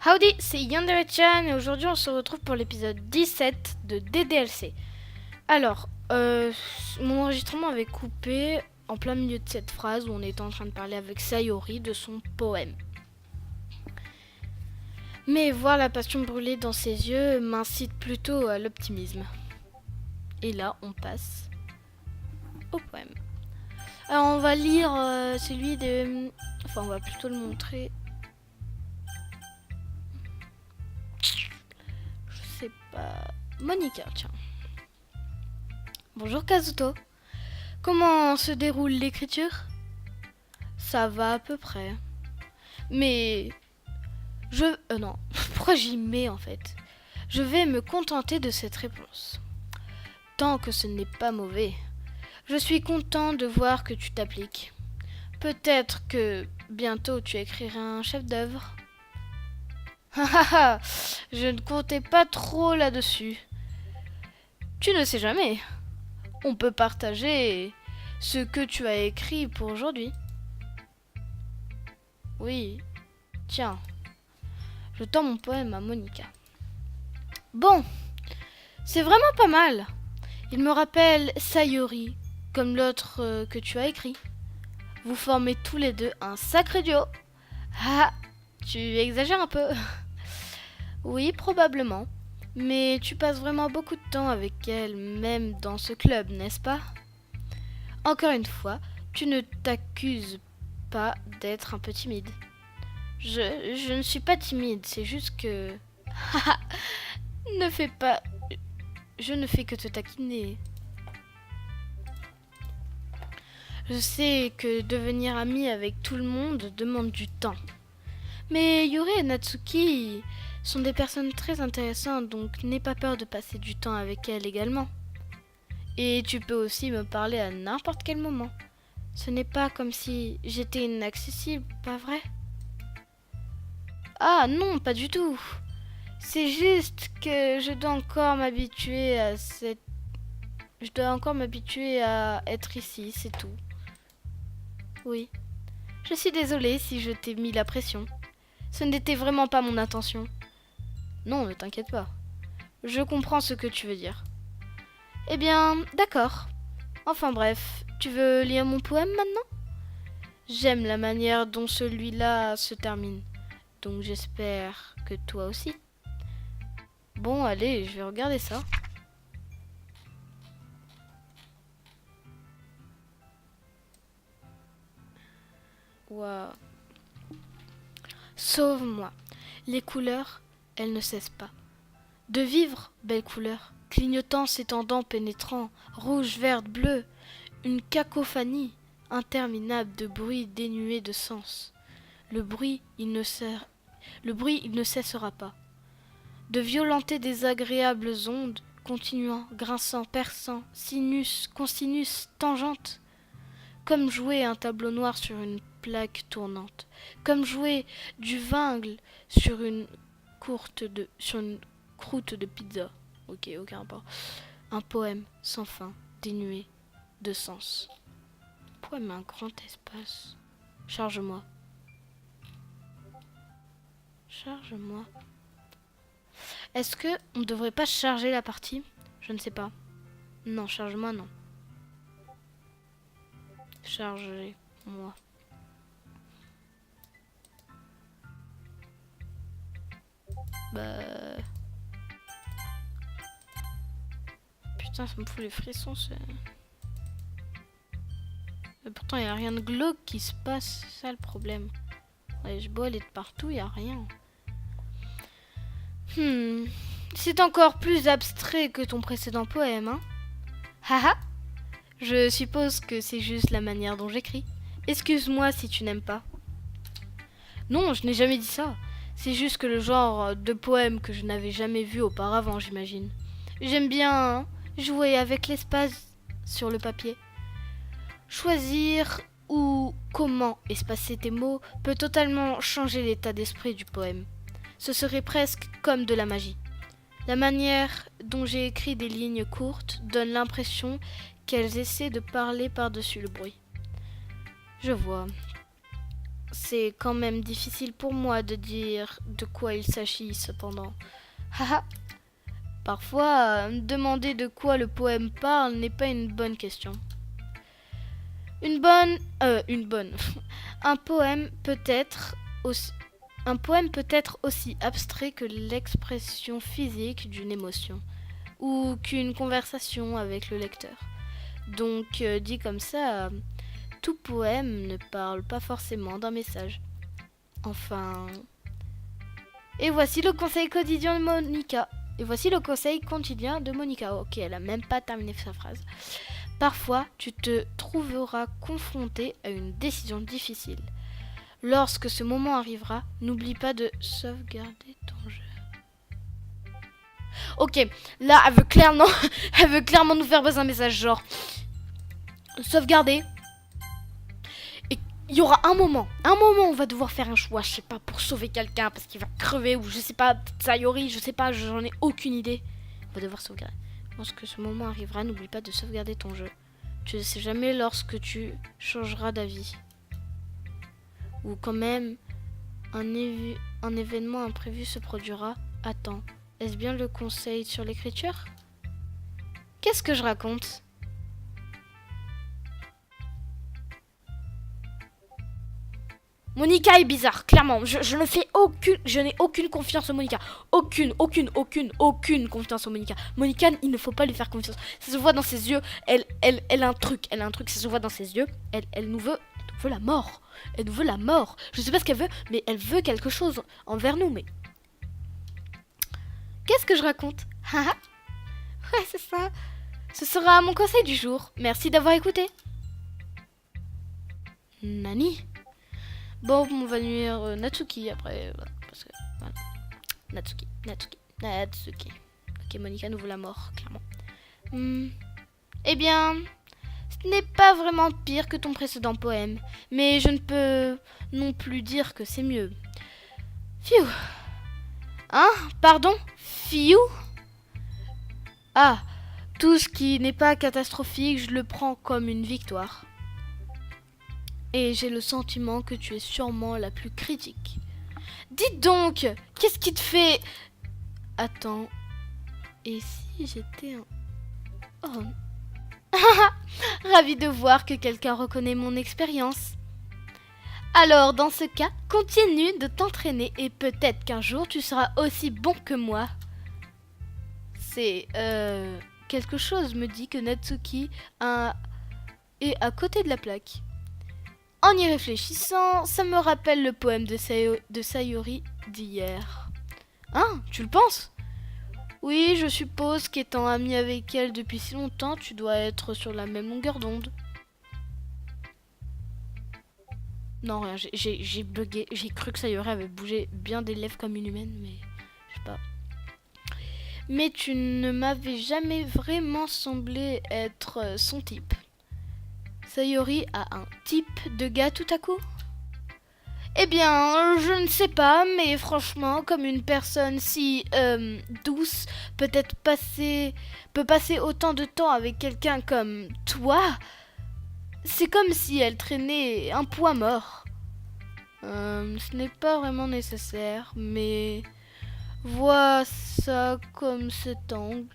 Howdy, c'est Yandere-chan et aujourd'hui on se retrouve pour l'épisode 17 de DDLC. Alors, mon enregistrement avait coupé en plein milieu de cette phrase où on était en train de parler avec Sayori de son poème. Mais voir la passion brûler dans ses yeux m'incite plutôt à l'optimisme. Et là, on passe au poème. Alors on va lire celui de... Enfin, on va plutôt le montrer... Je sais pas... Monica, tiens. Bonjour Kazuto. Comment se déroule l'écriture? Ça va à peu près. Mais... non. Pourquoi j'y mets en fait? Je vais me contenter de cette réponse. Tant que ce n'est pas mauvais. Je suis content de voir que tu t'appliques. Peut-être que bientôt tu écriras un chef-d'œuvre. Hahaha, je ne comptais pas trop là-dessus. Tu ne sais jamais. On peut partager ce que tu as écrit pour aujourd'hui. Oui, tiens, je tends mon poème à Monica. Bon, c'est vraiment pas mal. Il me rappelle Sayori, comme l'autre que tu as écrit. Vous formez tous les deux un sacré duo. Ah, tu exagères un peu. Oui, probablement. Mais tu passes vraiment beaucoup de temps avec elle, même dans ce club, n'est-ce pas? Encore une fois, tu ne t'accuses pas d'être un peu timide. Je ne suis pas timide, c'est juste que... ne fais pas... Je ne fais que te taquiner. Je sais que devenir ami avec tout le monde demande du temps. Mais Yuri et Natsuki sont des personnes très intéressantes, donc n'aie pas peur de passer du temps avec elles également. Et tu peux aussi me parler à n'importe quel moment. Ce n'est pas comme si j'étais inaccessible, pas vrai? Ah non, pas du tout. C'est juste que je dois encore m'habituer à cette... Je dois encore m'habituer à être ici, c'est tout. Oui. Je suis désolée si je t'ai mis la pression. Ce n'était vraiment pas mon intention. Non, ne t'inquiète pas. Je comprends ce que tu veux dire. Eh bien, d'accord. Enfin bref, tu veux lire mon poème maintenant? J'aime la manière dont celui-là se termine. Donc j'espère que toi aussi. Bon, allez, je vais regarder ça. Waouh. Sauve-moi. Les couleurs, elles ne cessent pas. De vivre, belles couleurs, clignotant, s'étendant, pénétrant, rouge, verte, bleu, une cacophonie interminable de bruits dénués de sens. Le bruit, il ne cessera pas. De violenter désagréables ondes, continuant, grinçant, perçant, sinus, cosinus, tangente, comme jouer un tableau noir sur une plaque tournante, comme jouer du vingle sur une croûte de pizza. Ok, aucun rapport. Un poème sans fin, dénué de sens. Poème un grand espace. Charge-moi. Charge-moi. Est-ce que on ne devrait pas charger la partie? Je ne sais pas. Non, charge-moi, non. Chargez-moi. Bah... Putain, ça me fout les frissons, Mais pourtant, il n'y a rien de glauque qui se passe, c'est ça le problème. Ouais, je bois aller de partout, il n'y a rien. C'est encore plus abstrait que ton précédent poème, hein? Haha. Je suppose que c'est juste la manière dont j'écris. Excuse-moi si tu n'aimes pas. Non, je n'ai jamais dit ça. C'est juste que le genre de poème que je n'avais jamais vu auparavant, j'imagine. J'aime bien jouer avec l'espace sur le papier. Choisir ou comment espacer tes mots peut totalement changer l'état d'esprit du poème. Ce serait presque comme de la magie. La manière dont j'ai écrit des lignes courtes donne l'impression qu'elles essaient de parler par-dessus le bruit. Je vois. c'est quand même difficile pour moi de dire de quoi il s'agit cependant. Haha. Parfois, demander de quoi le poème parle n'est pas une bonne question. Une bonne... Un poème peut être aussi... Un poème peut être aussi abstrait que l'expression physique d'une émotion ou qu'une conversation avec le lecteur. Donc, dit comme ça, tout poème ne parle pas forcément d'un message. Enfin... Et voici le conseil quotidien de Monica. Ok, elle a même pas terminé sa phrase. Parfois, tu te trouveras confronté à une décision difficile. Lorsque ce moment arrivera, n'oublie pas de sauvegarder ton jeu. Ok, là, elle veut clairement nous faire passer un message genre sauvegarder. Et il y aura un moment où on va devoir faire un choix, je sais pas, pour sauver quelqu'un parce qu'il va crever ou je sais pas, Sayori, je sais pas, j'en ai aucune idée. On va devoir sauvegarder. Lorsque ce moment arrivera, n'oublie pas de sauvegarder ton jeu. Tu ne sais jamais lorsque tu changeras d'avis. Ou quand même, un événement imprévu se produira. Attends, est-ce bien le conseil sur l'écriture? Qu'est-ce que je raconte? Monica est bizarre, clairement. Je n'ai aucune confiance en Monica. Aucune confiance en Monica. Monica, il ne faut pas lui faire confiance. Ça se voit dans ses yeux. Elle a un truc. Ça se voit dans ses yeux. Elle nous veut la mort. Elle nous veut la mort. Je sais pas ce qu'elle veut, mais elle veut quelque chose envers nous. Mais qu'est-ce que je raconte? Ouais, c'est ça. Ce sera mon conseil du jour. Merci d'avoir écouté. Nani? Bon, on va nuire Natsuki après. Voilà, parce que, voilà. Natsuki. Ok, Monica nous veut la mort, clairement. Eh bien, ce n'est pas vraiment pire que ton précédent poème. Mais je ne peux non plus dire que c'est mieux. Phew. Hein? Pardon? Phew? Ah, tout ce qui n'est pas catastrophique, je le prends comme une victoire. Et j'ai le sentiment que tu es sûrement la plus critique. Dites donc, qu'est-ce qui te fait... Attends, et si j'étais un... Oh. Ravi de voir que quelqu'un reconnaît mon expérience. Alors, dans ce cas, continue de t'entraîner et peut-être qu'un jour tu seras aussi bon que moi. C'est... Quelque chose me dit que Natsuki est à côté de la plaque. En y réfléchissant, ça me rappelle le poème de Sayori d'hier. Hein, tu le penses? Oui, je suppose qu'étant ami avec elle depuis si longtemps, tu dois être sur la même longueur d'onde. Non, rien, j'ai bugué. J'ai cru que Sayori avait bougé bien des lèvres comme une humaine, mais je sais pas. Mais tu ne m'avais jamais vraiment semblé être son type. Sayori a un type de gars tout à coup? Eh bien, je ne sais pas, mais franchement, comme une personne si douce peut passer autant de temps avec quelqu'un comme toi, c'est comme si elle traînait un poids mort. Ce n'est pas vraiment nécessaire, mais vois ça comme cet angle.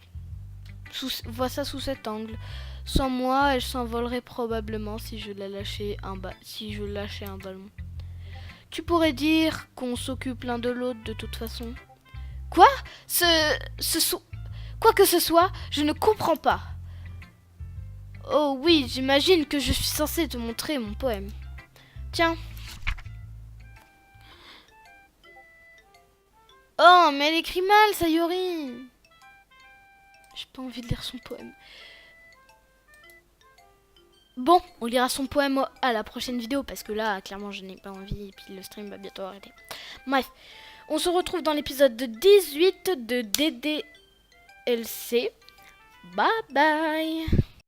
Vois ça sous cet angle. Sans moi, elle s'envolerait probablement si je lâchais un ballon. Tu pourrais dire qu'on s'occupe l'un de l'autre de toute façon. Quoi? Quoi que ce soit, je ne comprends pas. Oh oui, j'imagine que je suis censée te montrer mon poème. Tiens. Oh, mais elle écrit mal, Sayori. J'ai pas envie de lire son poème. Bon, on lira son poème à la prochaine vidéo parce que là, clairement, je n'ai pas envie et puis le stream va bientôt arrêter. Bref, on se retrouve dans l'épisode 18 de DDLC. Bye bye.